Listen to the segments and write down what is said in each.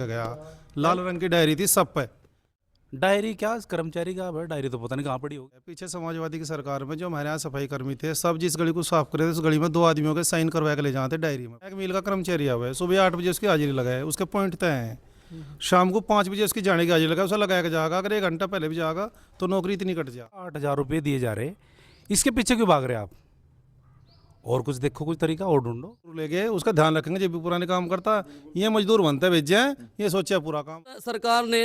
गया। लाल रंग की डायरी थी सब पे। डायरी क्या कर्मचारी का भाई, डायरी तो पता नहीं कहाँ पड़ी होगी। पीछे समाजवादी की सरकार में जो हमारे यहाँ सफाई कर्मी थे, सब जिस गली को साफ करे थे उस गली में 2 आदमियों के साइन करवा के ले जाते डायरी में। एक मिल का कर्मचारी आया हुआ है, सुबह 8 बजे उसकी हाजिरी लगाए, उसके पॉइंट तय हैं। शाम को 5 बजे उसकी जाने की हाजिरी लगाए, उसे लगाया के जाएगा। अगर 1 घंटा पहले भी जाएगा तो नौकरी इतनी कट जाए। 8,000 रुपये दिए जा रहे, इसके पीछे क्यों भाग रहे आप? और कुछ देखो, कुछ तरीका और ढूंढो। ले गए, उसका ध्यान रखेंगे जब भी पुराने काम करता ये मजदूर बनते भेजे हैं, ये सोचा पूरा काम। सरकार ने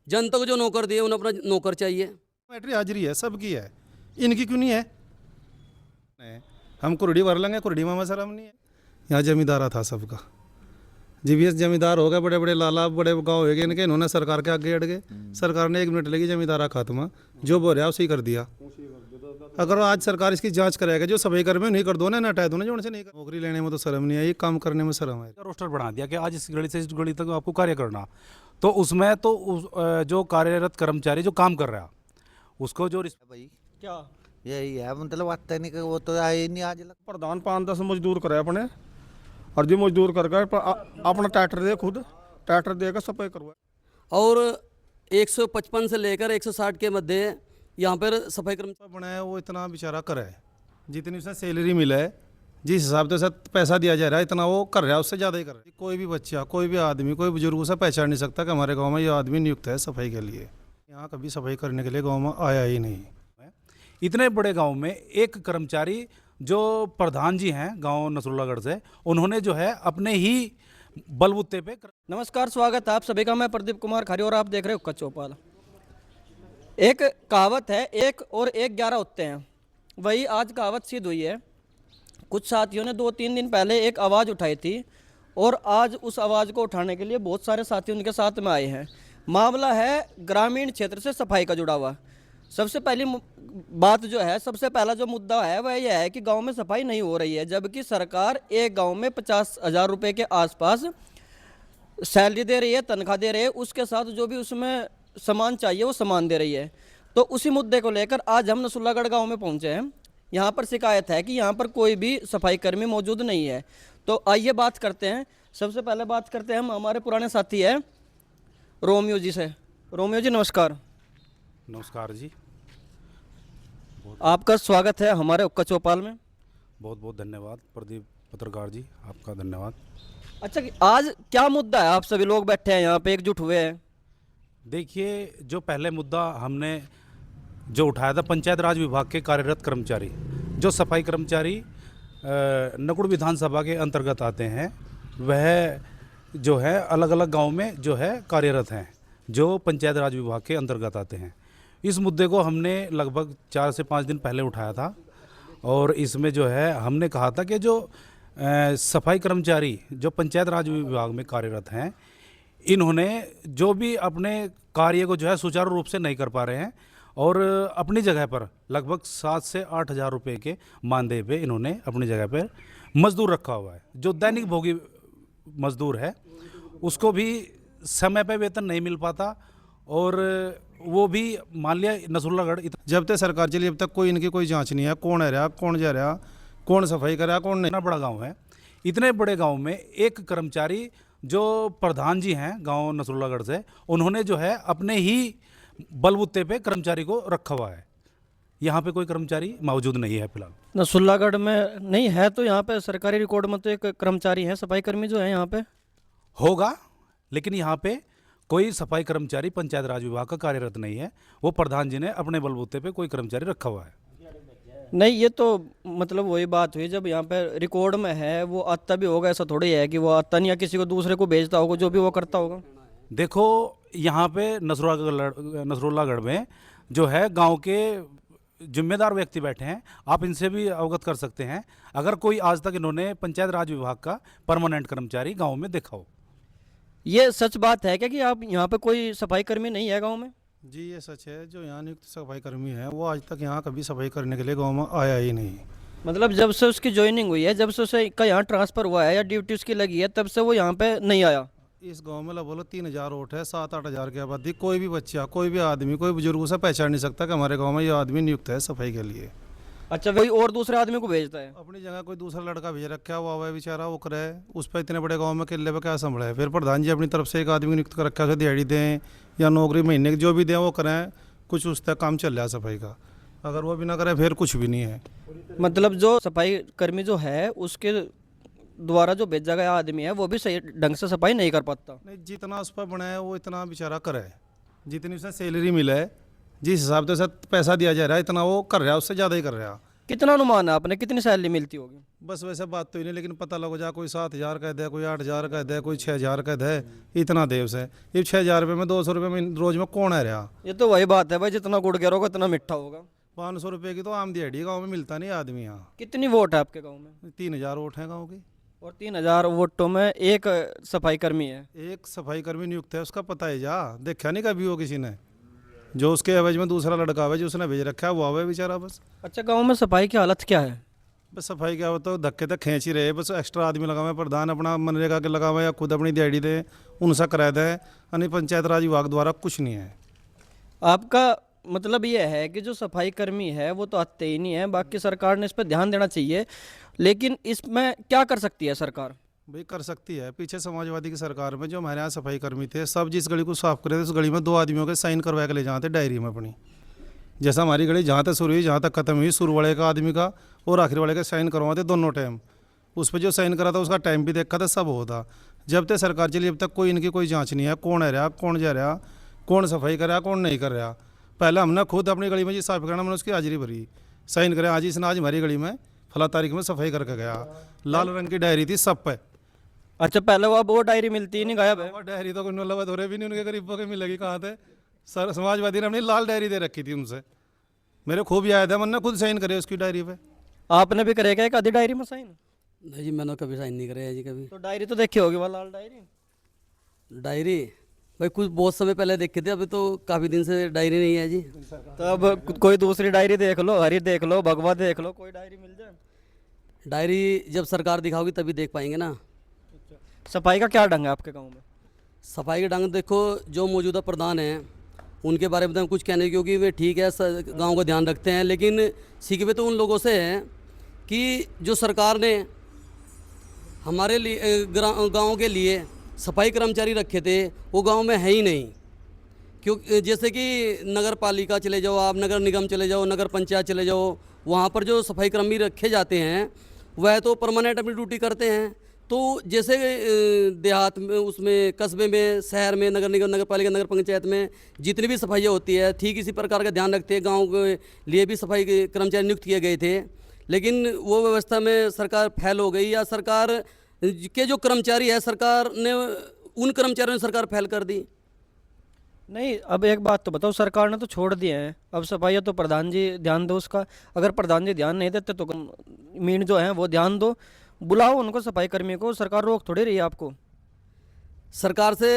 जनता को जो नौकर दिए उन्हें अपना नौकर चाहिए। बैटरी हाजिरी है सबकी है, इनकी क्यों नहीं है? हम कुर्डी भर लेंगे, कुर्डी में शर्म नहीं है। यहाँ जमींदारा था सबका, जीबीएस जमींदार हो गए, बड़े बड़े लाला बड़े गाँव हो गए इनके, इन्होंने सरकार के आगे अड़ गए। सरकार ने 1 मिनट लगी जमींदारा खात्मा, जो बोल रहा उसी कर दिया। अगर आज सरकार इसकी जांच करेगा, जो सफाई कर्मी नहीं कर दो ना, हटा दो ना, जो उनसे नहीं नौकरी लेने में तो शर्म नहीं आई, काम करने में शर्म है। रोस्टर बना दिया कि आज इस गली से इस गली तक आपको कार्य करना, तो उसमें तो जो कार्यरत कर्मचारी जो काम कर रहा है उसको जो भाई क्या यही है, मतलब आता नहीं कि वो तो आए ही नहीं आज लग। प्रधान 5-10 मजदूर करे अपने, और जो मजदूर कर गए अपना ट्रैक्टर दे, खुद ट्रैक्टर देकर सफाई करवाए। और 155 से लेकर 160 के मध्य यहाँ पर सफाई कर्मचारी बनाया वो इतना बेचारा करे, जितनी उसे सैलरी मिला है, जिस हिसाब से उसे पैसा दिया जा रहा है, इतना वो कर रहा है, उससे ज़्यादा ही कर रहा है। कोई भी बच्चा, कोई भी आदमी, कोई बुजुर्ग उसे पहचान नहीं सकता कि हमारे गांव में ये आदमी नियुक्त है सफाई के लिए। यहाँ कभी सफाई करने के लिए गांव में आया ही नहीं। इतने बड़े गांव में एक कर्मचारी जो प्रधान जी हैं गांव नसरुल्लागढ़ से, उन्होंने जो है अपने ही बलबूते पे। नमस्कार, स्वागत है आप सभी का। मैं प्रदीप कुमार खरी और आप देख रहे हो उक्का चौपाल। एक कहावत है, 1 और 1 11 होते हैं। वही आज कहावत सिद्ध हुई है। कुछ साथियों ने 2-3 दिन पहले एक आवाज़ उठाई थी, और आज उस आवाज़ को उठाने के लिए बहुत सारे साथी उनके साथ में आए हैं। मामला है ग्रामीण क्षेत्र से सफाई का जुड़ा हुआ। सबसे पहली बात जो है, सबसे पहला जो मुद्दा है वह यह है कि गांव में सफाई नहीं हो रही है, जबकि सरकार एक गांव में 50,000 रुपये के आसपास सैलरी दे रही है, तनख्वाह दे रही है, उसके साथ जो भी उसमें सामान चाहिए वो सामान दे रही है। तो उसी मुद्दे को लेकर आज हम नसरुल्लागढ़ गांव में पहुंचे हैं। यहाँ पर शिकायत है कि यहाँ पर कोई भी सफाई कर्मी मौजूद नहीं है। तो आइए बात करते हैं। सबसे पहले बात करते हैं हम हमारे पुराने साथी हैं रोमियो जी से। रोमियो जी नमस्कार। नमस्कार जी, आपका स्वागत है हमारे उक्का चौपाल में। बहुत बहुत धन्यवाद प्रदीप पत्रकार जी, आपका धन्यवाद। अच्छा, आज क्या मुद्दा है? आप सभी लोग बैठे हैं यहाँ पे, एकजुट हुए हैं। देखिए, जो पहले मुद्दा हमने जो उठाया था, पंचायत राज विभाग के कार्यरत कर्मचारी, जो सफाई कर्मचारी नकुड़ विधानसभा के अंतर्गत आते हैं, वह जो है अलग अलग गांव में जो है कार्यरत हैं, जो पंचायत राज विभाग के अंतर्गत आते हैं। इस मुद्दे को हमने लगभग 4 से 5 दिन पहले उठाया था, और इसमें जो है हमने कहा था कि जो सफाई कर्मचारी जो पंचायत राज विभाग में कार्यरत हैं, इन्होंने जो भी अपने कार्य को जो है सुचारू रूप से नहीं कर पा रहे हैं, और अपनी जगह पर लगभग 7 से 8,000 रुपये के मानदेय पे इन्होंने अपनी जगह पर मजदूर रखा हुआ है। जो दैनिक भोगी मजदूर है उसको भी समय पे वेतन नहीं मिल पाता, और वो भी मान लिया नसरुल्लागढ़ जब तक सरकार चली, जब तक कोई इनकी कोई जांच नहीं है, कौन है रहा, कौन जा रहा, कौन सफाई कर रहा, कौन नहीं। इतना बड़ा गांव है, इतने बड़े गांव में एक कर्मचारी जो प्रधान जी हैं गांव नसरुल्लागढ़ से, उन्होंने जो है अपने ही बलबूते पे कर्मचारी को रखा हुआ है। यहाँ पे कोई कर्मचारी मौजूद नहीं है फिलहाल। नसरुल्लागढ़ में नहीं है तो यहाँ पे सरकारी रिकॉर्ड में तो एक कर्मचारी है, सफाई कर्मी जो है यहाँ पे होगा, लेकिन यहाँ पे कोई सफाई कर्मचारी पंचायत राज विभाग का कार्यरत नहीं है। वो प्रधान जी ने अपने बलबूते पे कोई कर्मचारी रखा हुआ है। नहीं, ये तो मतलब वही बात हुई, जब यहाँ पे रिकॉर्ड में है वो आता भी होगा। ऐसा थोड़ी है कि वो आता नहीं या किसी को दूसरे को भेजता होगा, जो भी वो करता होगा। देखो, यहाँ पे नसरुल्लागढ़ में जो है गांव के जिम्मेदार व्यक्ति बैठे हैं, आप इनसे भी अवगत कर सकते हैं, अगर कोई आज तक इन्होंने पंचायत राज विभाग का परमानेंट कर्मचारी गांव में देखा हो। ये सच बात है क्या कि आप यहाँ पे कोई सफाई कर्मी नहीं है गांव में? जी ये सच है, जो यहाँ नियुक्त सफाई कर्मी है वो आज तक यहाँ कभी सफाई करने के लिए गाँव में आया ही नहीं। मतलब जब से उसकी ज्वाइनिंग हुई है, जब से उसे का यहाँ ट्रांसफर हुआ है या ड्यूटी उसकी लगी है, तब से वो यहाँ पे नहीं आया। इस गांव में बोलो 3,000 वोट है, 7-8 की आबादी, कोई भी बच्चा, कोई भी आदमी, कोई बुजुर्ग उसे पहचान नहीं सकता कि हमारे गांव में ये आदमी नियुक्त है सफाई के लिए। अच्छा, वही और दूसरे आदमी को भेजता है। अपनी जगह कोई दूसरा लड़का भेज रखा है, वो आवा है बेचारा, वो करे, उस पर इतने बड़े गांव में किले पे क्या संभला है। फिर प्रधान जी अपनी तरफ से एक आदमी को नियुक्त कर रखा है, उसे दिहाड़ी दें या नौकरी महीने की जो भी दें वो करें, कुछ उस तक काम चल रहा है सफाई का। अगर वो भी ना करें फिर कुछ भी नहीं है। मतलब जो सफाई कर्मी जो है उसके द्वारा जो भेजा गया आदमी है वो भी सही ढंग से सफाई नहीं कर पाता। नहीं, जितना उस पर बना है वो इतना बेचारा करे, जितनी उसे सैलरी मिले, जिस हिसाब से उसे पैसा दिया जा रहा है इतना वो कर रहा है, उससे ज़्यादा ही कर रहा है। कितना अनुमान है आपने, कितनी सैलरी मिलती होगी? बस वैसे बात तो ही नहीं, लेकिन पता लग जा, कोई 7,000 का दे, कोई 8,000 का दे, कोई 6,000 का दे, इतना दे उसे। ये 6,000 रुपये में 200 रुपये में रोज में कौन है रहा। ये तो वही बात है भाई, जितना गुड़ गिरोगा उतना मिठा होगा। 500 रुपये की तो आम दिहाड़ी गाँव में मिलता नहीं आदमी यहाँ। कितनी वोट है आपके गांव में? 3,000 वोट हैं गाँव की, और 3,000 वोटों में एक सफाई कर्मी है। एक सफाई कर्मी नियुक्त है, उसका पता है जा, देखा नहीं कभी वो किसी ने। जो उसके एवज में दूसरा लड़का आवे, जो उसने भेज रखा है वो आवे बेचारा बस। अच्छा, गांव में सफाई की हालत क्या है? बस सफाई क्या हो तो धक्के तक खींच ही रहे, बस एक्स्ट्रा आदमी लगावे, प्रधान अपना मनरेगा के लगावे या खुद अपनी दिहाड़ी दे, उनसा करा दे, यानी पंचायत राज विभाग द्वारा कुछ नहीं है। आपका मतलब ये है कि जो सफाई कर्मी है वो तो आते ही नहीं है, बाकी सरकार ने इस पर ध्यान देना चाहिए, लेकिन इसमें क्या कर सकती है सरकार? भाई कर सकती है, पीछे समाजवादी की सरकार में जो हमारे यहाँ सफाई कर्मी थे सब जिस गली को साफ करे थे उस गली में 2 आदमियों के साइन करवा के ले जाते डायरी में अपनी। जैसा हमारी गली जहाँ तक शुरू हुई जहाँ तक खत्म हुई, शुरू वाले का आदमी का और आखिर वाले का साइन करवाते दोनों टाइम। उस पर जो साइन करा था उसका टाइम भी देखा था, सब होता। जब तक सरकार चली अब तक कोई इनकी कोई जांच नहीं है, कौन है रहा, कौन जा रहा, कौन सफाई कर रहा, कौन नहीं कर रहा। पहले हमने खुद अपनी गली में जी साफ करना, मैंने उसकी हाजिरी भरी, साइन करें, आज इसने आज हमारी गली में फला तारीख में सफाई करके गया। लाल रंग की डायरी थी सब पे। अच्छा, पहले वो डायरी मिलती ही नहीं, गायब है। वो डायरी तो कोई नलबत हो रहे भी नहीं, उनके गरीबों के मिलेगी कहाँ थे। सर समाजवादी ने अपनी लाल डायरी दे रखी थी उनसे, मेरे खूब याद है, मैंने खुद साइन करे उसकी डायरी पे। आपने भी करेगा एक आधी डायरी में साइन? नहीं जी, मैंने कभी साइन नहीं कराया जी कभी। तो डायरी तो देखी होगी, वो लाल डायरी। डायरी भाई कुछ बहुत समय पहले देखे थे, अभी तो काफ़ी दिन से डायरी नहीं है जी। तो अब कोई दूसरी डायरी देख लो, हरी देख लो, भगवा देख लो, कोई डायरी मिल जाए। डायरी जब सरकार दिखाओगी तभी देख पाएंगे ना। सफाई का क्या ढंग है आपके गांव में? सफाई के ढंग देखो, जो मौजूदा प्रधान हैं उनके बारे में तो हम कुछ कहने, क्योंकि वे ठीक है गांव का ध्यान रखते हैं, लेकिन शिकवे तो उन लोगों से हैं कि जो सरकार ने हमारे लिए गांव के लिए सफाई कर्मचारी रखे थे वो गांव में है ही नहीं। क्योंकि जैसे कि नगर पालिका चले जाओ आप, नगर निगम चले जाओ, नगर पंचायत चले जाओ, वहाँ पर जो सफाई कर्मी रखे जाते हैं वह तो परमानेंट अपनी ड्यूटी करते हैं। तो जैसे देहात में, उसमें कस्बे में, शहर में, नगर निगम, नगर पालिका, नगर पंचायत में जितनी भी सफाइयाँ होती है ठीक इसी प्रकार का ध्यान रखते हैं। गांव के लिए भी सफाई के कर्मचारी नियुक्त किए गए थे, लेकिन वो व्यवस्था में सरकार फेल हो गई, या सरकार के जो कर्मचारी है सरकार ने उन कर्मचारियों ने सरकार फेल कर दी। नहीं, अब एक बात तो बताओ, सरकार ने तो छोड़ दिए हैं, अब सफाई तो प्रधान जी ध्यान दो उसका। अगर प्रधान जी ध्यान नहीं देते तो मीन जो है वो ध्यान दो, बुलाओ उनको सफाई कर्मी को, सरकार रोक थोड़ी रही है आपको। सरकार से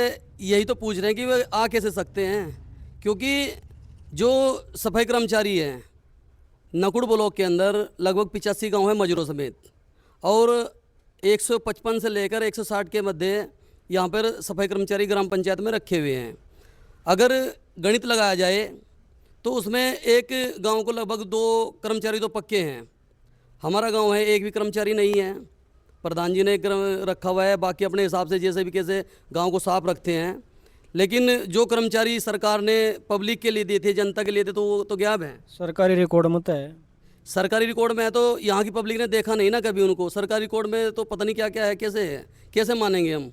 यही तो पूछ रहे हैं कि वे आ कैसे सकते हैं, क्योंकि जो सफाई कर्मचारी हैं नकुड़ ब्लॉक के अंदर लगभग 85 गांव है मजरों समेत, और 155 से लेकर 160 के मध्य यहाँ पर सफाई कर्मचारी ग्राम पंचायत में रखे हुए हैं। अगर गणित लगाया जाए तो उसमें एक गांव को लगभग 2 कर्मचारी तो पक्के हैं। हमारा गांव है, एक भी कर्मचारी नहीं है, प्रधान जी ने एक रखा हुआ है, बाकी अपने हिसाब से जैसे भी कैसे गांव को साफ रखते हैं। लेकिन जो कर्मचारी सरकार ने पब्लिक के लिए दिए थे, जनता के लिए थे, तो वो तो गायब हैं। सरकारी रिकॉर्ड में तो है। सरकारी रिकॉर्ड में है तो यहाँ की पब्लिक ने देखा नहीं ना कभी उनको। सरकारी रिकॉर्ड में तो पता नहीं क्या क्या है, कैसे मानेंगे हम।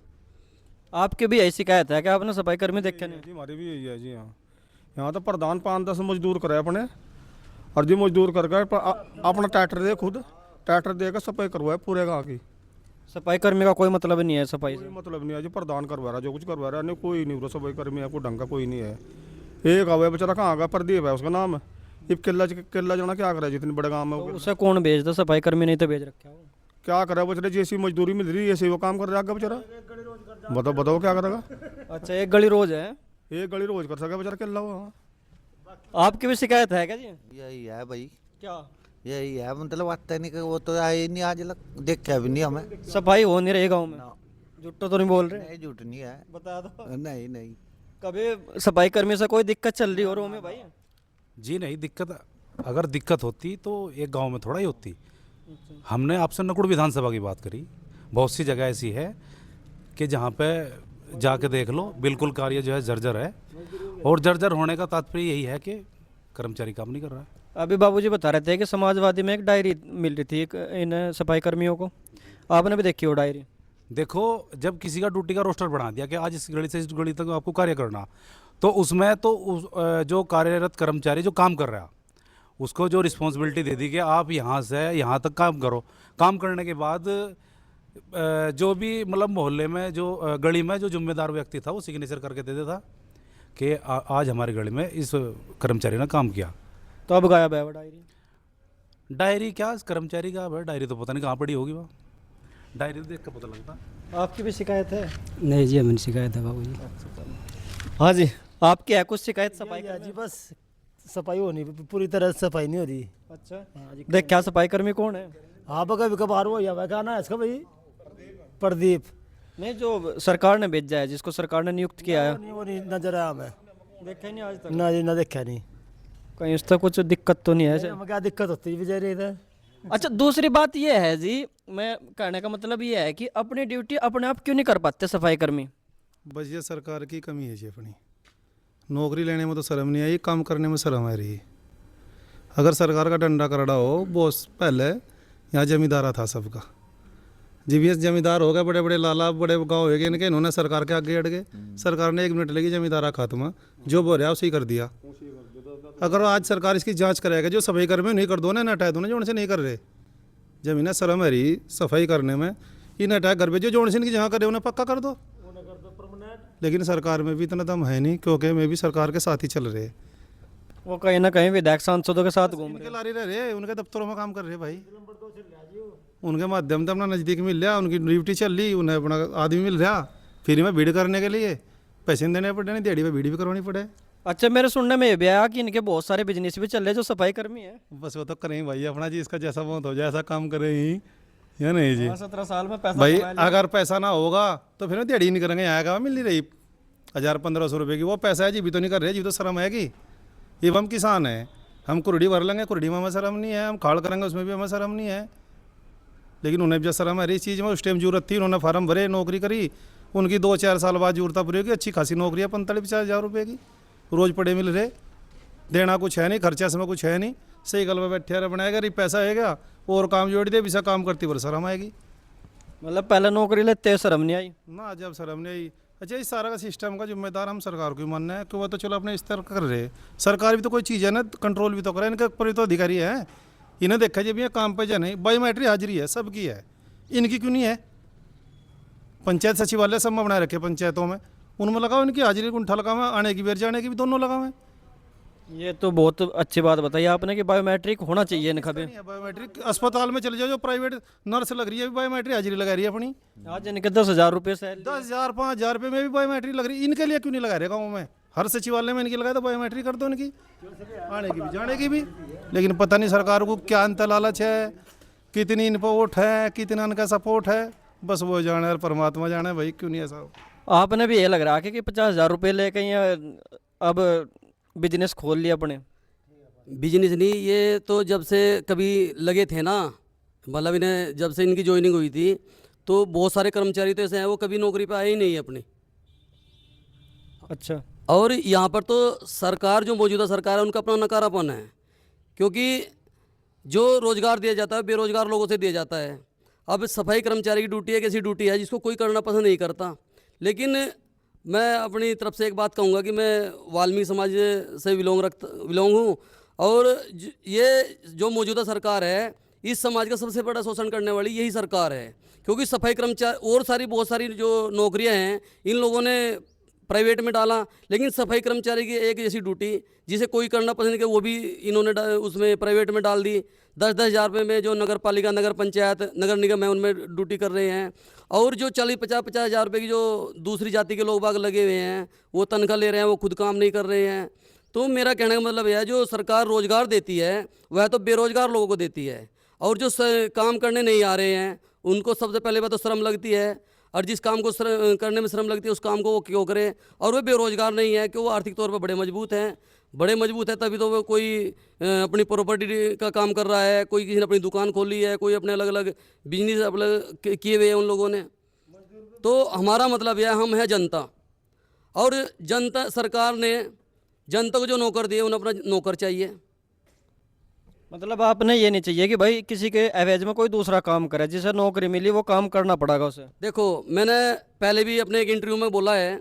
आपकी भी यही शिकायत है कि आपने सफाई कर्मी देखे नहीं? जी हमारी भी यही है जी। यहाँ तो प्रधान 5-10 मजदूर करे अपने, और जी मजदूर करके अपना ट्रैक्टर दे, खुद ट्रैक्टर दे के सफाई करवाए पूरे गाँव की। सफाई कर्मी का कोई मतलब नहीं है सफाई कोई से? मतलब नहीं है जी, प्रधान करवा रहा, जो कुछ करवा रहा है, नहीं कोई नहीं हो सफाई कर्मी है, कोई ढंग का कोई नहीं है। एक आवे बेचारा, कहाँ का प्रदीप है उसका नाम, इब किला जाना क्या करे जितने बड़े गाँव में। तो उसे कौन भेजता? सफाई कर्मी नहीं तो भेज रखा हो। क्या करे बेचारे, जैसी मजदूरी मिल रही है ऐसे वो काम कर रहा है बेचारा। बताओ क्या करेगा। अच्छा, एक गली रोज है? एक गली रोज कर सके बेचारा किला हुआ। आपकी भी शिकायत है क्या जी? यही है भाई, क्या? यही है, मतलब आता नहीं कि वो तो आए ही नहीं आज तक, देखा भी नहीं हमें। सफाई हो नहीं रही गाँव में? झूठो तो नहीं बोल रहे? नहीं, झूठ नहीं है, बता दो। नहीं नहीं। कभी सफाई कर्मी से कोई दिक्कत चल रही हो रही में भाई? जी नहीं, दिक्कत अगर दिक्कत होती तो एक गांव में थोड़ा ही होती। हमने आपसे नकुड़ विधानसभा की बात करी, बहुत सी जगह ऐसी है कि जहाँ पे जाके देख लो, बिल्कुल कार्य जो है जर्जर है। और जर्जर होने का तात्पर्य यही है कि कर्मचारी काम नहीं कर रहा है। अभी बाबूजी बता रहे थे कि समाजवादी में एक डायरी मिल रही थी इन सफाई कर्मियों को, आपने भी देखी वो डायरी? देखो, जब किसी का ड्यूटी का रोस्टर बना दिया कि आज इस घड़ी से इस घड़ी तक आपको कार्य करना, तो उसमें तो जो कार्यरत कर्मचारी जो काम कर रहा है उसको जो रिस्पॉन्सिबिलिटी दे दी कि आप यहाँ से यहाँ तक काम करो। काम करने के बाद जो भी मतलब मोहल्ले में जो गली में जो जिम्मेदार व्यक्ति था वो सिग्नेचर करके दे देता कि आज हमारी गली में इस कर्मचारी ने काम किया। तो अब गायब है वो डायरी। डायरी क्या इस कर्मचारी का है? डायरी तो पता नहीं कहाँ पड़ी होगी वहाँ, डायरी देख कर पता लगता। आपकी भी शिकायत है? नहीं जी, हमें शिकायत है बाबू जी। हाँ जी, आपकी है कुछ शिकायत सफाई जी कर्मी? बस सफाई होनी, पूरी तरह से सफाई नहीं हो रही। अच्छा, देख क्या सफाई कर्मी कौन है? हाँ कभी कभार हो जावा, क्या ना है इसका भाई? प्रदीप। नहीं, जो सरकार ने भेजा है, जिसको सरकार ने नियुक्त किया है। वो नहीं नजर आया हमें, देखा ही नहीं आज तक? ना जी ना देखा नहीं। कहीं इस तक कुछ दिक्कत तो नहीं है? हमें क्या दिक्कत होती है बेचारे इधर। अच्छा, दूसरी बात ये है जी, मैं कहने का मतलब ये है कि अपनी ड्यूटी अपने आप क्यों नहीं कर पाते सफाई कर्मी? बस ये सरकार की कमी है जी अपनी। नौकरी लेने में तो शर्म नहीं आई, काम करने में शर्म आ रही है। अगर सरकार का डंडा करड़ा हो, बॉस पहले यहाँ जमींदारा था सबका, जीवीएस जमींदार हो गए, बड़े बड़े लाला बड़े गाँव हो गए इनके, इन्होंने सरकार के आगे अड़ गए। सरकार ने 1 मिनट लगी जमींदारा खात्मा, जो बोल रहा उसी कर दिया। अगर आज सरकार इसकी जांच करेगा, जो सफाई कर्मी नहीं कर दो ना, हटाए दो ना जो उनसे नहीं कर रहे। जमीन शर्म है रही सफाई करने में, इन हटाए घर पे जो उनसे इनकी जहाँ करे उन्हें पक्का कर दो। लेकिन सरकार में भी इतना दम है नहीं, क्योंकि मैं भी सरकार के साथ ही चल रहे। वो कहीं ना कहीं विधायक सांसदों के साथ घूम रहे उनके लारी रह रहे, उनके दफ्तरों में काम कर रहे भाई, उनके माध्यम से अपना नज़दीक मिल रहा, उनकी ड्यूटी चल रही, उन्हें अपना आदमी मिल रहा, फिर में भीड़ करने के लिए पैसे देने पड़े, नहीं दिहाड़ी पे भीड़ भी करवानी पड़े। अच्छा, मेरे सुनने में ये भी आया कि इनके बहुत सारे बिजनेस भी चल रहे जो सफाई कर्मी है। बस वो तो करें भाई अपना जी, इसका जैसा बहुत हो जाए ऐसा काम करें ही, या नहीं जी? 17 साल में पैसा भाई कमा लिया। अगर पैसा ना होगा तो फिर दिहाड़ी नहीं करेंगे, यहाँ का मिल नहीं रही 1000-1500 रुपये की, वो पैसा है जी भी तो नहीं कर रहे, जी तो शर्म है कि ये हम किसान हैं, हम कुरड़ी भर लेंगे, कुरड़ी में हमें शर्म नहीं है, हम खाड़ करेंगे उसमें भी हमें शर्म नहीं है। लेकिन उन्हें भी शर्म है इस चीज़ में। उस टाइम जरूरत थी, उन्होंने फार्म भरे, नौकरी करी, उनकी 2-4 साल बाद जरूरत पूरी होगी, अच्छी खासी नौकरी है 45-50 हज़ार रुपये की, रोज़ पड़े मिल रहे, देना कुछ है नहीं, खर्चा समय कुछ है नहीं, सही गल में बैठे रहे बनाएगा, रही पैसा आएगा और काम जोड़ दे, विसा काम करती पर शर्म आएगी मतलब पहले नौकरी लेते शर्म नहीं आई ना, जब शर्म नहीं आई। अच्छा, इस सारा का सिस्टम का जिम्मेदार हम सरकार को ही मानना है कि वो तो चलो अपने स्तर कर रहे, सरकार भी तो कोई चीज़ है ना, कंट्रोल भी तो करे, इनके ऊपर तो अधिकारी है, इन्हें देखा जब ये काम पे जाने, बायोमेट्रिक हाजिरी है सबकी है, इनकी क्यों नहीं है? पंचायत सचिवालय सब में बनाए रखे पंचायतों में, उनमें लगाओ इनकी हाजिरी, गुंठा लगाओ, आने की बेर जाने की भी दोनों लगाओ। ये तो बहुत अच्छी बात बताई आपने कि बायोमेट्रिक होना चाहिए इनका भी। बायोमेट्रिक अस्पताल में चले जाओ, जो प्राइवेट नर्स लग रही है बायोमेट्रिक हाजिरी लगा रही है अपनी, आज इनके 10,000 रुपये से 10,000 5,000 रुपये में भी बायोमेट्रिक लग रही है, इनके लिए क्यों नहीं लगा रहे गाँव में? हर सचिवालय में इनकी लगाए तो बायोमेट्रिक कर दो इनकी, आने की भी जाने की भी। लेकिन पता नहीं सरकार को क्या अंत लालच है, कितनी इनपुट है, कितना इनका सपोर्ट है, बस वो जाने और परमात्मा जाने भाई, क्यों नहीं ऐसा? आपने भी ये लग रहा है कि 50,000 रुपये लेके या अब बिजनेस खोल लिया अपने? बिजनेस नहीं, ये तो जब से कभी लगे थे ना, मतलब इन्हें जब से इनकी ज्वाइनिंग हुई थी तो बहुत सारे कर्मचारी तो ऐसे हैं वो कभी नौकरी पे आए ही नहीं है अपनी। अच्छा, और यहाँ पर तो सरकार जो मौजूदा सरकार है उनका अपना नकारापन है, क्योंकि जो रोज़गार दिया जाता है बेरोज़गार लोगों से दिया जाता है। अब सफाई कर्मचारी की ड्यूटी एक ऐसी ड्यूटी है जिसको कोई करना पसंद नहीं करता। लेकिन मैं अपनी तरफ से एक बात कहूँगा कि मैं वाल्मीकि समाज से बिलोंग हूँ, और ये जो मौजूदा सरकार है इस समाज का सबसे बड़ा शोषण करने वाली यही सरकार है, क्योंकि सफाई कर्मचारी और बहुत सारी जो नौकरियां हैं इन लोगों ने प्राइवेट में डाला, लेकिन सफाई कर्मचारी की एक जैसी ड्यूटी जिसे कोई करना पसंद नहीं किया वो भी इन्होंने उसमें प्राइवेट में डाल दी। 10-10 हज़ार रुपये में जो नगर पालिका, नगर पंचायत, नगर निगम है उनमें ड्यूटी कर रहे हैं, और जो 40-50 हज़ार रुपये की जो दूसरी जाति के लोग बाग लगे हुए हैं वो तनख्वाह ले रहे हैं, वो खुद काम नहीं कर रहे हैं। तो मेरा कहने का मतलब है जो सरकार रोज़गार देती है वह तो बेरोज़गार लोगों को देती है, और जो काम करने नहीं आ रहे हैं उनको सबसे पहले बात तो श्रम लगती है, और जिस काम को करने में श्रम लगती है उस काम को वो क्यों करे, और वो बेरोज़गार नहीं है कि वो आर्थिक तौर पर बड़े मजबूत हैं। बड़े मजबूत है, तभी तो वो कोई अपनी प्रॉपर्टी का काम कर रहा है, कोई किसी ने अपनी दुकान खोली है, कोई अपने अलग अलग बिजनेस अपने किए हुए हैं उन लोगों ने। तो हमारा मतलब यह है, हम है जनता, और जनता, सरकार ने जनता को जो नौकर दिए उन्हें अपना नौकर चाहिए। मतलब आपने ये नहीं चाहिए कि भाई किसी के एवज में कोई दूसरा काम करे, जिसे नौकरी मिली वो काम करना पड़ेगा उसे। देखो, मैंने पहले भी अपने एक इंटरव्यू में बोला है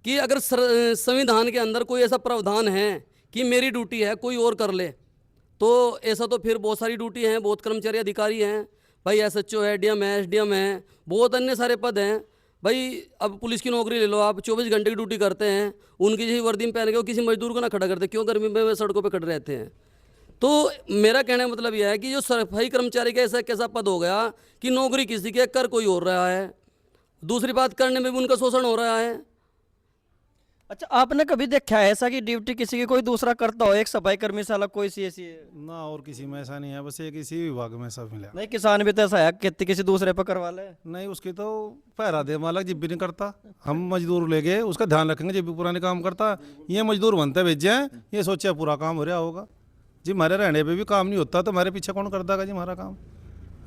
कि अगर संविधान के अंदर कोई ऐसा प्रावधान है कि मेरी ड्यूटी है कोई और कर ले, तो ऐसा तो फिर बहुत सारी ड्यूटी हैं, बहुत कर्मचारी अधिकारी हैं भाई, SHO है, DM है, SDM है, बहुत अन्य सारे पद हैं भाई। अब पुलिस की नौकरी ले लो आप, 24 घंटे की ड्यूटी करते हैं, उनकी जैसी वर्दी में पहन के वो किसी मजदूर को ना खड़ा करते, क्यों गर्मी में सड़कों पर खड़े रहते हैं। तो मेरा कहने का मतलब यह है कि जो सफाई कर्मचारी का ऐसा कैसा पद हो गया कि नौकरी किसी की है, कर कोई और रहा है, दूसरी बात करने में भी उनका शोषण हो रहा है। अच्छा, आपने कभी देखा है ऐसा कि ड्यूटी किसी की कोई दूसरा करता हो, एक सफाई कर्मी साला कोई सी ऐसी है? ना और किसी में ऐसा नहीं है, बस एक इसी विभाग में सब मिला। नहीं, किसान भी तो ऐसा है, खेती किसी दूसरे पर करवा ले। नहीं, उसकी तो पहरा दे मालक जब भी नहीं करता, हम मजदूर ले गए उसका ध्यान रखेंगे जब भी पूरा नहीं काम करता। ये मजदूर बनते भेजे हैं, ये सोचा पूरा काम हो रहा होगा जी, हमारे रहने पे भी काम नहीं होता तो हमारे पीछे कौन करता जी हमारा काम।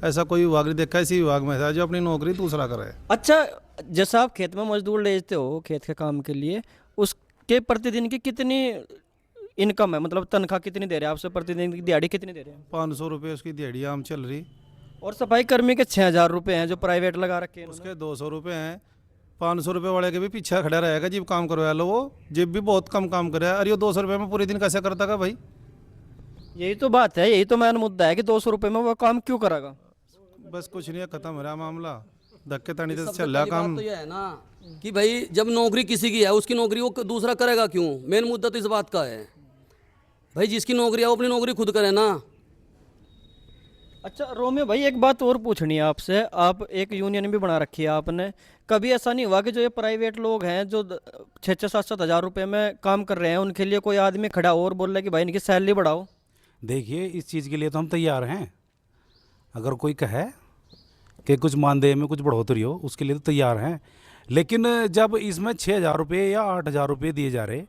ऐसा कोई विभाग नहीं देखा इसी विभाग में था जो अपनी नौकरी दूसरा करे। अच्छा, जैसा आप खेत में मजदूर लेते हो खेत के काम के लिए, उसके प्रतिदिन की कितनी इनकम है, मतलब तनख्वाह कितनी दे रहे हैं आपसे, प्रतिदिन की दिहाड़ी कितनी दे रहे हैं? 500 रुपये उसकी दिहाड़ी आम चल रही। और सफाई कर्मी के 6000 रुपये हैं जो प्राइवेट लगा रखे हैं इन्होंने। उसके 200 रुपये हैं, 500 रुपये वाले के भी पीछे खड़ा रहेगा जब काम करवा लो, वो जब भी बहुत कम काम करे। अरे ये 200 रुपये में पूरे दिन कैसे करता का भाई? यही तो बात है, यही तो मेन मुद्दा है कि 200 रुपये में वो काम क्यों करेगा? बस कुछ नहीं है, खत्म हो रहा मामला, धक्के तानी से सबसे चल रहा बड़ी बात काम। तो यह है ना कि भाई जब नौकरी किसी की है उसकी नौकरी वो दूसरा करेगा क्यों? मेन मुद्दा तो इस बात का है भाई, जिसकी नौकरी है वो अपनी नौकरी खुद करे ना। अच्छा रोमियो भाई, एक बात और पूछनी है आपसे, आप एक यूनियन भी बना रखी है आपने, कभी ऐसा नहीं हुआ कि जो ये प्राइवेट लोग हैं जो 6-7 हज़ार रुपये में काम कर रहे हैं, उनके लिए कोई आदमी खड़ा और बोल रहा है कि भाई इनकी सैलरी बढ़ाओ? देखिए, इस चीज़ के लिए तो हम तैयार हैं। अगर कोई कहे कि कुछ मानदेय में कुछ बढ़ोतरी हो, उसके लिए तो तैयार हैं। लेकिन जब इसमें 6,000 रुपये या 8,000 रुपये दिए जा रहे,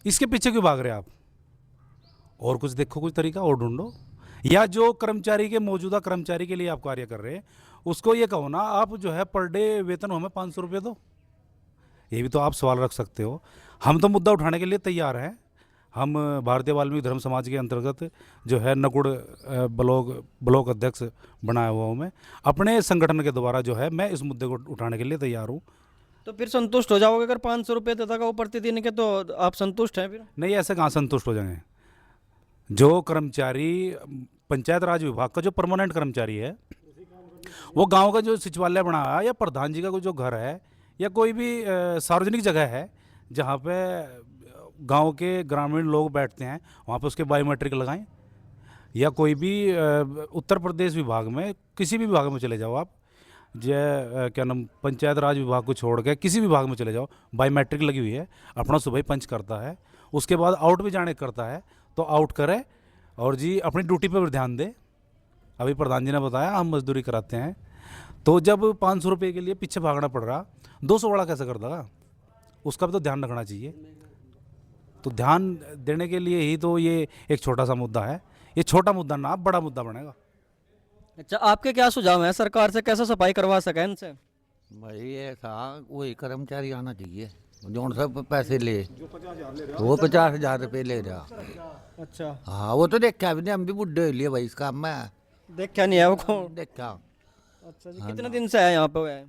इसके पीछे क्यों भाग रहे आप? और कुछ देखो, कुछ तरीका और ढूंढो। या जो कर्मचारी के, मौजूदा कर्मचारी के लिए आप कार्य कर रहे हैं, उसको ये कहो ना आप जो है पर डे वेतन हमें 500 रुपये दो। ये भी तो आप सवाल रख सकते हो। हम तो मुद्दा उठाने के लिए तैयार हैं। हम भारतीय वाल्मीकि धर्म समाज के अंतर्गत जो है नकुड़ ब्लॉक अध्यक्ष बनाया हुआ हूँ मैं। अपने संगठन के द्वारा जो है मैं इस मुद्दे को उठाने के लिए तैयार हूँ। तो फिर संतुष्ट हो जाओगे अगर 500 रुपये देता का वो प्रतिदिन के, तो आप संतुष्ट हैं फिर? नहीं, ऐसे कहाँ संतुष्ट हो जाएंगे। जो कर्मचारी पंचायत राज विभाग का जो परमानेंट कर्मचारी है, वो गांव का जो सचिवालय बना है या प्रधान जी का कोई जो घर है या कोई भी सार्वजनिक जगह है जहाँ पे गांव के ग्रामीण लोग बैठते हैं, वहाँ पे उसके बायोमेट्रिक लगाएं। या कोई भी उत्तर प्रदेश विभाग में किसी भी विभाग में चले जाओ आप, क्या नाम, पंचायत राज विभाग को छोड़ के किसी भी विभाग में चले जाओ, बायोमेट्रिक लगी हुई है, अपना सुबह पंच करता है, उसके बाद आउट भी जाने करता है तो आउट करे और जी अपनी ड्यूटी पर भी ध्यान दे। अभी प्रधान जी ने बताया हम मजदूरी कराते हैं, तो जब 500 रुपये के लिए पीछे भागना पड़ रहा, 200 वाला कैसे कर देगा? उसका भी तो ध्यान रखना चाहिए। तो ध्यान देने के लिए ही तो ये एक छोटा सा मुद्दा है। ये छोटा मुद्दा ना बड़ा मुद्दा बनेगा। अच्छा, आपके क्या सुझाव हैं सरकार से, कैसे सफाई करवा सकें इनसे? भाई ऐसा वही कर्मचारी आना चाहिए जो सब पैसे ले, वो 50,000 रुपये ले रहा। अच्छा, हाँ वो तो देखा भी नहीं, हम भी बुढ़े हो लिए भाई इस काम में। देखा नहीं है वो कौन? देखा। अच्छा जी, कितने दिन से है यहाँ पे? है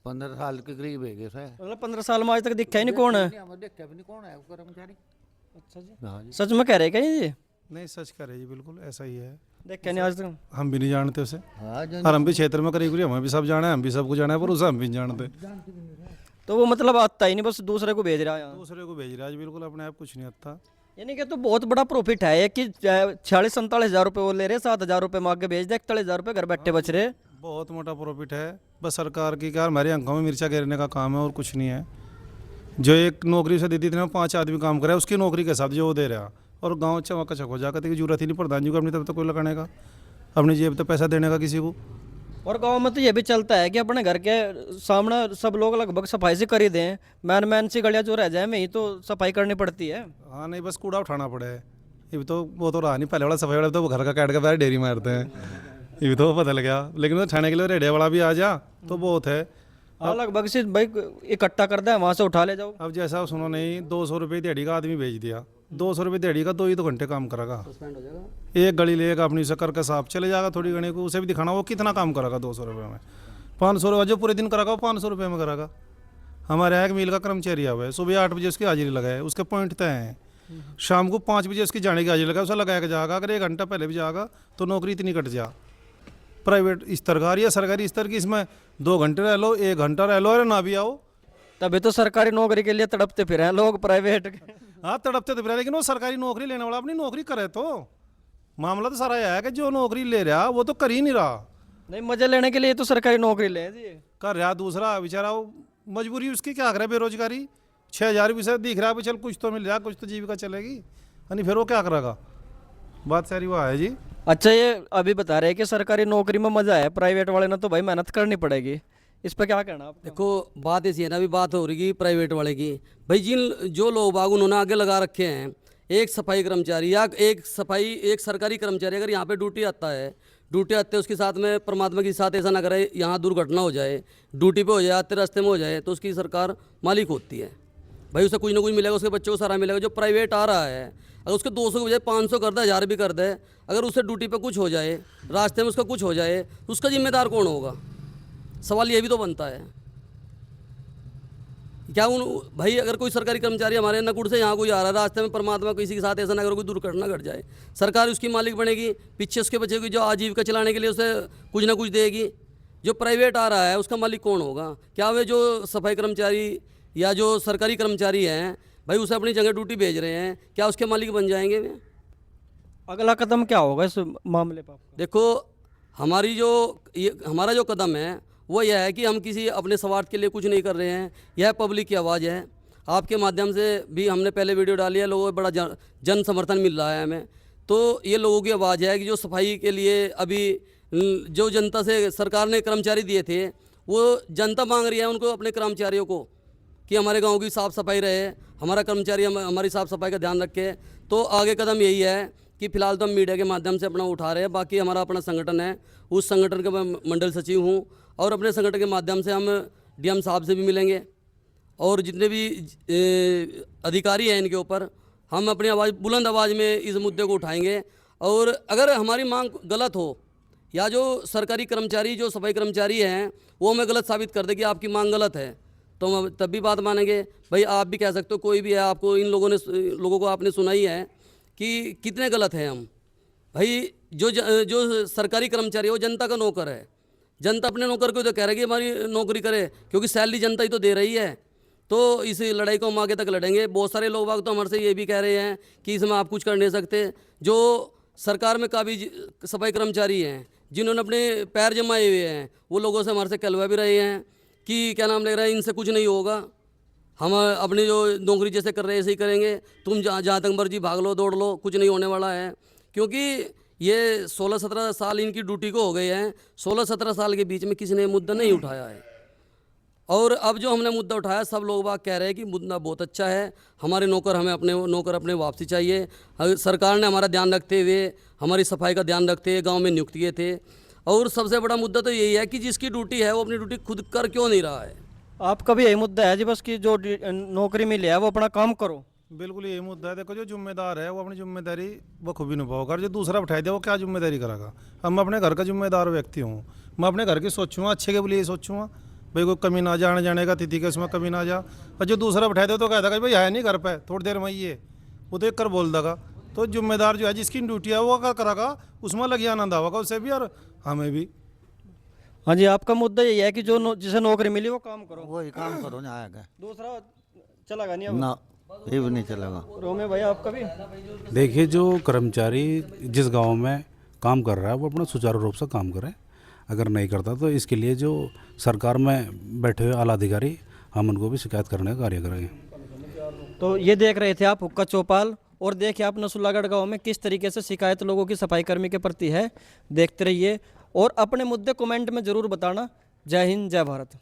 15 साल के करीब है गए सर। मतलब 15 साल में आज तक दिखा ही नहीं कौन है? देखा भी नहीं कौन है वो कर्मचारी। अच्छा जी, हाँ जी। सच में कह रहे क्या ये? नहीं, सच कह रहे जी, बिल्कुल ऐसा ही है। देखा नहीं आज तक? हम भी नहीं जानते उसे, हाँ और हम भी क्षेत्र में करीब करीब हमें भी सब जाना है, हम भी सबको जाना है, पर उसे हम भी नहीं जानते। तो वो मतलब आता ही नहीं, बस दूसरे को भेज रहा है यहाँ। दूसरे को भेज रहा है जी, बिल्कुल अपने आप कुछ नहीं आता। यानी कि तो बहुत बड़ा प्रॉफिट है ये कि 46-47 हज़ार रुपये वो ले रहे, 7,000 रुपये मांग के भेज दे, 41,000 रुपये घर बैठे बच रहे। बहुत मोटा प्रॉफिट है। बस सरकार की क्या, हमारे आंखों में मिर्चा गिरने का काम है और कुछ नहीं है। जो एक नौकरी से देती थी ना, 5 आदमी काम करे, उसकी नौकरी के साथ जो वो दे रहा, और गाँव चमक चक हो जाकर जरूरत ही नहीं प्रधान जी को अपनी तरफ तो कोई लगाने का, अपनी जेब तो पैसा देने का किसी को। और गांव में तो ये भी चलता है कि अपने घर के सामने सब लोग लगभग सफाई से कर ही दें, मैन सी गलियां जो रह जाए में ही तो सफाई करनी पड़ती है। हाँ नहीं, बस कूड़ा उठाना पड़े। ये भी तो वो तो रहा नहीं, पहले वाला सफाई वाला तो वो घर का काट के बाहर डेयरी मारते हैं, ये भी तो बदल गया। लेकिन वो उठाने के लिए रेडिया वाला भी आ जा तो बहुत है। हाँ, लगभग से भाई इकट्ठा कर दे, वहाँ से उठा ले जाओ। अब जैसा सुनो नहीं, 200 रुपये दिहाड़ी का आदमी भेज दिया, 200 रुपये दिहाड़ी का 2 ही 2 घंटे काम करेगा। एक गली लेगा अपनी से करके साफ चले जाएगा, थोड़ी घड़ी को उसे भी दिखाना वो कितना काम करेगा 200 रुपये में। 500 रुपये जो पूरे दिन करेगा वो 500 रुपये में करेगा। हमारे यहाँ एक मिल का कर्मचारी हुआ है, सुबह 8 बजे उसकी हाजिरी लगाए, उसके पॉइंट तय हैं। शाम को 5 बजे उसकी जाने की हाजिरी लगाए, उसे लगा के जाएगा। अगर 1 घंटा पहले भी जाएगा तो नौकरी इतनी कट जा। प्राइवेट स्तर का या सरकारी स्तर की, इसमें 2 घंटे रह लो, 1 घंटा रह लो, अरे ना भी आओ। तभी तो सरकारी नौकरी के लिए तड़पते फिर हैं लोग प्राइवेट के। हाँ तड़पते तो फिर, लेकिन वो सरकारी नौकरी लेने वाला अपनी नौकरी करे तो। मामला तो सारा यह है कि जो नौकरी ले रहा वो तो कर ही नहीं रहा। नहीं, मजे लेने के लिए तो सरकारी नौकरी ले जी। कर रहा दूसरा बेचारा, वो मजबूरी उसकी क्या करे, बेरोजगारी 6000 भी से दिख रहा है, चल कुछ तो मिल रहा, कुछ तो जीविका चलेगी, यानी फिर वो क्या करेगा। बात सारी वो है जी। अच्छा, ये अभी बता रहे हैं कि सरकारी नौकरी में मजा है, प्राइवेट वाले ना तो भाई मेहनत करनी पड़ेगी, इस पर क्या कहना आपका? देखो बात ऐसी है ना, अभी बात हो रही है प्राइवेट वाले की। भाई जिन जो लोग बाग उन्होंने आगे लगा रखे हैं, एक सफाई कर्मचारी या एक सरकारी कर्मचारी अगर यहाँ पे ड्यूटी आता है, उसके साथ में परमात्मा के साथ ऐसा ना करे यहाँ दुर्घटना हो जाए, ड्यूटी पे हो जाए, आते रास्ते में हो जाए, तो उसकी सरकार मालिक होती है। भाई उसे कुछ ना कुछ मिलेगा, उसके बच्चों को सारा मिलेगा। जो प्राइवेट आ रहा है, अगर उसके 200 के बजाय 500 कर दे, 1000 भी कर दे, अगर उसे ड्यूटी पे कुछ हो जाए, रास्ते में उसका कुछ हो जाए, तो उसका जिम्मेदार कौन होगा? सवाल ये भी तो बनता है। क्या उन भाई अगर कोई सरकारी कर्मचारी हमारे नकुड़ से यहाँ कोई आ रहा है, रास्ते में परमात्मा किसी के साथ ऐसा ना अगर कोई दुर्घटना घट जाए, सरकार उसकी मालिक बनेगी, पीछे उसके बच्चे की जो आजीविका चलाने के लिए उसे कुछ ना कुछ देगी। जो प्राइवेट आ रहा है उसका मालिक कौन होगा? क्या वे जो सफाई कर्मचारी या जो सरकारी कर्मचारी हैं भाई उसे अपनी जगह ड्यूटी भेज रहे हैं, क्या उसके मालिक बन जाएंगे वे? अगला कदम क्या होगा इस मामले पर? देखो हमारा जो कदम है वो यह है कि हम किसी अपने स्वार्थ के लिए कुछ नहीं कर रहे हैं। यह पब्लिक की आवाज़ है, आपके माध्यम से भी हमने पहले वीडियो डाली है, लोगों को बड़ा जन समर्थन मिल रहा है हमें। तो ये लोगों की आवाज़ है कि जो सफाई के लिए अभी जो जनता से सरकार ने कर्मचारी दिए थे, वो जनता मांग रही है उनको, अपने कर्मचारियों को, कि हमारे गांव की साफ़ सफाई रहे, हमारा कर्मचारी हमारी साफ़ सफाई का ध्यान रखे। तो आगे कदम यही है कि फ़िलहाल तो हम मीडिया के माध्यम से अपना उठा रहे हैं। बाकी हमारा अपना संगठन है, उस संगठन का मैं मंडल सचिव हूँ, और अपने संगठन के माध्यम से हम डीएम साहब से भी मिलेंगे और जितने भी अधिकारी हैं इनके ऊपर हम अपनी आवाज़ बुलंद आवाज़ में इस मुद्दे को उठाएंगे। और अगर हमारी मांग गलत हो या जो सरकारी कर्मचारी जो सफाई कर्मचारी हैं वो हमें गलत साबित कर दे कि आपकी मांग गलत है, तो हम तब भी बात मानेंगे। भाई आप भी कह सकते हो, कोई भी है, आपको इन लोगों को आपने सुना ही है कि कितने गलत हैं हम। भाई जो सरकारी कर्मचारी है वो जनता का नौकर है, जनता अपने नौकर को तो कह रही है कि हमारी नौकरी करे, क्योंकि सैलरी जनता ही तो दे रही है। तो इस लड़ाई को हम आगे तक लड़ेंगे। बहुत सारे लोग बाग तो हमारे से ये भी कह रहे हैं कि इसमें आप कुछ कर नहीं सकते। जो सरकार में काबिज सफाई कर्मचारी हैं जिन्होंने अपने पैर जमाए हुए हैं, वो लोगों से हमारे से कहलवा भी रहे हैं कि क्या नाम ले रहा है, इनसे कुछ नहीं होगा, हम अपनी जो नौकरी जैसे कर रहे हैं ऐसे ही करेंगे, तुम जहाँ तक मर्जी भाग लो दौड़ लो, कुछ नहीं होने वाला है। क्योंकि ये 16-17 साल इनकी ड्यूटी को हो गए हैं, 16-17 साल के बीच में किसी ने मुद्दा नहीं उठाया है। और अब जो हमने मुद्दा उठाया सब लोग बाग कह रहे हैं कि मुद्दा बहुत अच्छा है, हमारे नौकर अपने वापसी चाहिए। सरकार ने हमारा ध्यान रखते हुए, हमारी सफाई का ध्यान रखते हुए गांव में नियुक्त किए थे। और सबसे बड़ा मुद्दा तो यही है कि जिसकी ड्यूटी है वो अपनी ड्यूटी खुद कर क्यों नहीं रहा है। आपका भी यही मुद्दा है जी, बस कि जो नौकरी मिली है वो अपना काम करो। बिल्कुल यही मुद्दा है। देखो जो जिम्मेदार है वो अपनी जिम्मेदारी बखूबी निभाओगा, जो दूसरा बैठा दिया वो क्या जिम्मेदारी करेगा। अब मैं अपने घर का जिम्मेदार व्यक्ति हूँ, मैं अपने घर की सोचूंगा, अच्छे के लिए सोचूंगा, भाई कोई कमी ना जाने जाने का तिथि के उसमें कमी ना जा। और जो दूसरा बैठा दे तो कह देगा भाई है नहीं घर पे, थोड़ी देर में ये वो तो एक कर बोल देगा। तो जिम्मेदार जो है जिसकी ड्यूटी है वो क्या करेगा, उसमें लगी आनंद आवेगा उसे भी और हमें भी। हाँ जी, आपका मुद्दा यही है कि जो जिसे नौकरी मिली वो काम करो, वही काम करो ना आएगा, दूसरा चलेगा नहीं अब। ना ये भी नहीं चलेगा। रोमे भाई आपका भी? देखिए, जो कर्मचारी जिस गांव में काम कर रहा है वो अपना सुचारू रूप से काम करे, अगर नहीं करता तो इसके लिए जो सरकार में बैठे हुए आला अधिकारी हम उनको भी शिकायत करने का कार्य करेंगे। तो ये देख रहे थे आप हुक्का चौपाल, और देखिए आप नसुल्लागढ़ गांव में किस तरीके से शिकायत लोगों की सफाई कर्मी के प्रति है। देखते रहिए और अपने मुद्दे कमेंट में ज़रूर बताना। जय हिंद, जय भारत।